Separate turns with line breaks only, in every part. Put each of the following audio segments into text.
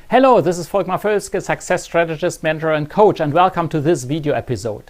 Hello, this is Volkmar, Völzke, success strategist, mentor and coach, and welcome to this video episode.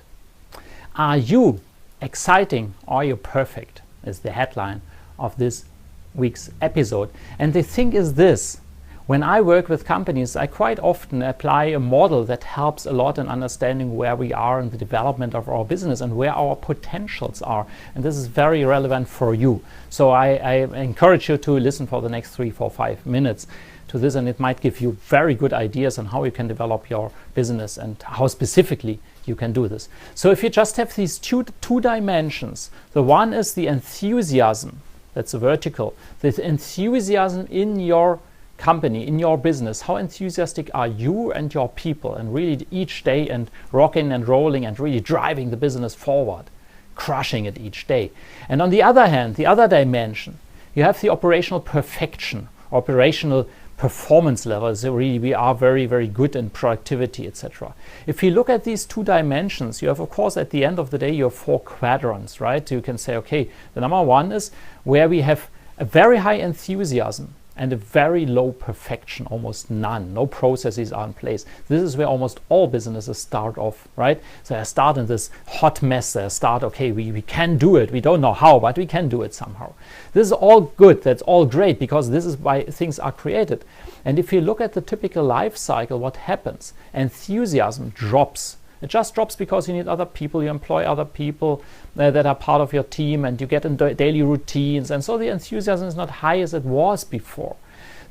Are you exciting or are you perfect? Is the headline of this week's episode. And the thing is this, when I work with companies, I quite often apply a model that helps a lot in understanding where we are in the development of our business and where our potentials are. And this is very relevant for you. So I encourage you to listen for the next 3, 4, 5 minutes to this, and it might give you very good ideas on how you can develop your business and how specifically you can do this. So if you just have these two dimensions, the one is the enthusiasm, that's the vertical, the enthusiasm in your company, in your business. How enthusiastic are you and your people, and really each day and rocking and rolling and really driving the business forward, crushing it each day. And on the other hand, the other dimension, you have the operational perfection, operational performance levels. So really we are very, very good in productivity, etc. If you look at these two dimensions, you have, of course, at the end of the day, you have 4 quadrants, right? So you can say, okay, the number one is where we have a very high enthusiasm and a very low perfection, almost none. No processes are in place. This is where almost all businesses start off, right? So they start in this hot mess. They start, okay, we can do it. We don't know how, but we can do it somehow. This is all good. That's all great, because this is why things are created. And if you look at the typical life cycle, what happens? Enthusiasm drops. It just drops because you need other people, you employ other people that are part of your team, and you get in daily routines, and so the enthusiasm is not high as it was before.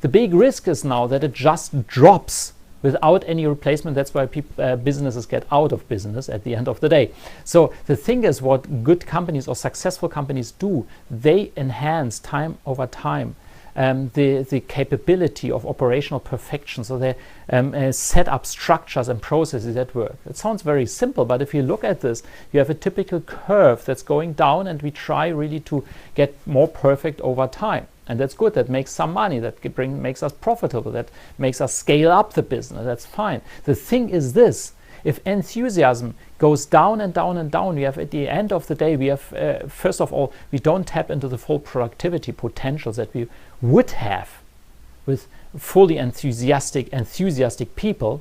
The big risk is now that it just drops without any replacement. That's why businesses get out of business at the end of the day. So the thing is, what good companies or successful companies do, they enhance time over time the capability of operational perfection. So they set up structures and processes that work. It sounds very simple, but if you look at this, you have a typical curve that's going down, and we try really to get more perfect over time. And that's good. That makes some money. That makes us profitable. That makes us scale up the business. That's fine. The thing is this. If enthusiasm goes down and down and down, we have, at the end of the day, we have, first of all, we don't tap into the full productivity potentials that we would have with fully enthusiastic people.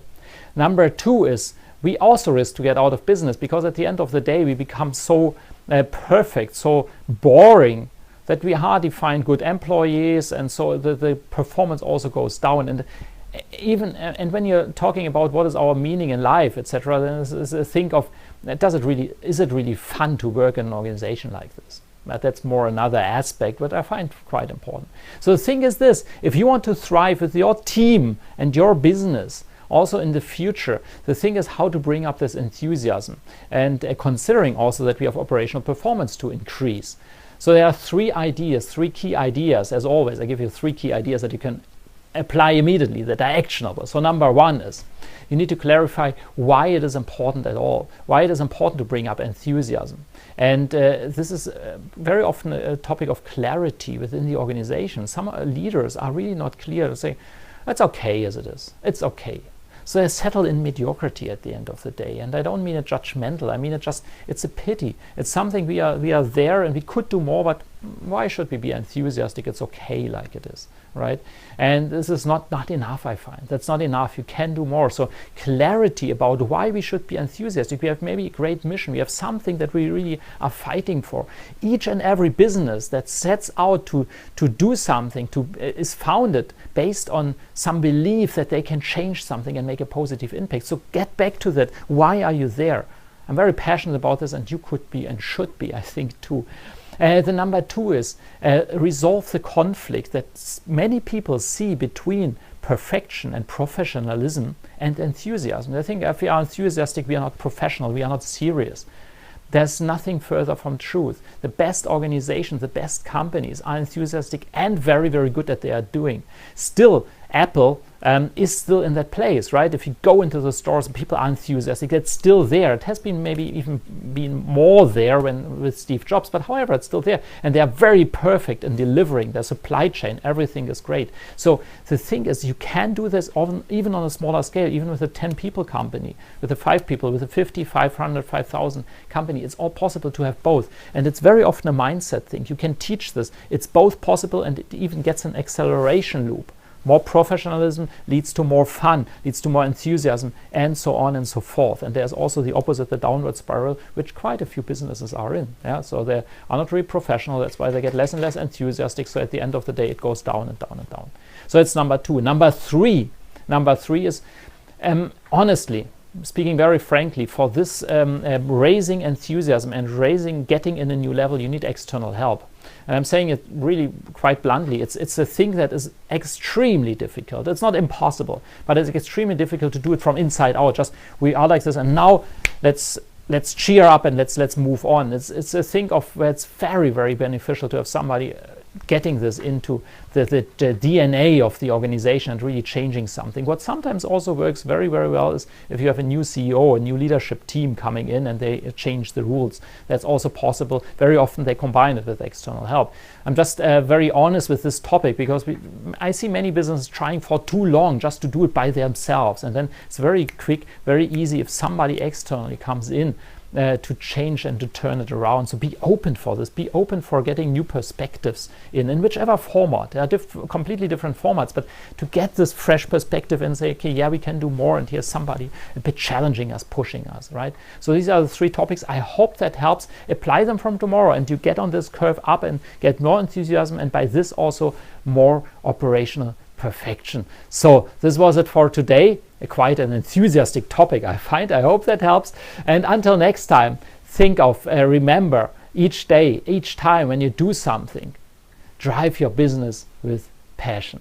Number 2 is we also risk to get out of business, because at the end of the day, we become so perfect, so boring, that we hardly find good employees, and so the performance also goes down. And when you're talking about what is our meaning in life, etc., then think of, is it really fun to work in an organization like this? But that's more another aspect, but I find quite important. So the thing is this: if you want to thrive with your team and your business also in the future, the thing is how to bring up this enthusiasm, and considering also that we have operational performance to increase. So there are 3 key ideas. As always, I give you 3 key ideas that you can apply immediately, that are actionable. So number 1 is you need to clarify why it is important at all, why it is important to bring up enthusiasm. And this is very often a topic of clarity within the organization. Some leaders are really not clear to say, it's okay as it is, it's okay. So they settle in mediocrity at the end of the day. And I don't mean it judgmental, I mean it's a pity. It's something we are there, and we could do more, but why should we be enthusiastic? It's okay like it is, right? And this is not enough, I find. That's not enough. You can do more. So clarity about why we should be enthusiastic. We have maybe a great mission. We have something that we really are fighting for. Each and every business that sets out to do something is founded based on some belief that they can change something and make a positive impact. So get back to that. Why are you there? I'm very passionate about this, and you could be and should be, I think, too. The number 2 is resolve the conflict that many people see between perfection and professionalism and enthusiasm. I think if we are enthusiastic, we are not professional, we are not serious. There's nothing further from truth. The best organizations, the best companies are enthusiastic and very, very good at what they are doing. Still, Apple is still in that place, right? If you go into the stores and people are enthusiastic, it's still there. It has been maybe even been more there with Steve Jobs, but however, it's still there. And they are very perfect in delivering their supply chain. Everything is great. So the thing is, you can do this even on a smaller scale, even with a 10 people company, with a 5 people, with a 50, 500, 5,000 company. It's all possible to have both. And it's very often a mindset thing. You can teach this. It's both possible, and it even gets an acceleration loop. More professionalism leads to more fun, leads to more enthusiasm, and so on and so forth. And there's also the opposite, the downward spiral, which quite a few businesses are in. Yeah? So they are not really professional. That's why they get less and less enthusiastic. So at the end of the day, it goes down and down and down. So it's number two. Number three is, honestly, speaking very frankly, for this raising enthusiasm and getting in a new level, you need external help. And I'm saying it really quite bluntly. It's a thing that is extremely difficult. It's not impossible, but it's extremely difficult to do it from inside out. Just we are like this, and now let's cheer up and let's move on. It's a thing of where it's very, very beneficial to have somebody getting this into the DNA of the organization and really changing something. What sometimes also works very, very well is if you have a new CEO, a new leadership team coming in and they change the rules. That's also possible. Very often they combine it with external help. I'm just very honest with this topic because I see many businesses trying for too long just to do it by themselves. And then it's very quick, very easy if somebody externally comes in to change and to turn it around. So be open for this. Be open for getting new perspectives in whichever format. There are completely different formats, but to get this fresh perspective and say, okay, yeah, we can do more, and here's somebody a bit challenging us, pushing us, right? So these are the three topics. I hope that helps. Apply them from tomorrow, and you get on this curve up and get more enthusiasm, and by this also more operational perfection. So this was it for today. Quite an enthusiastic topic, I find. I hope that helps. And until next time, think of, remember, each day, each time when you do something, drive your business with passion.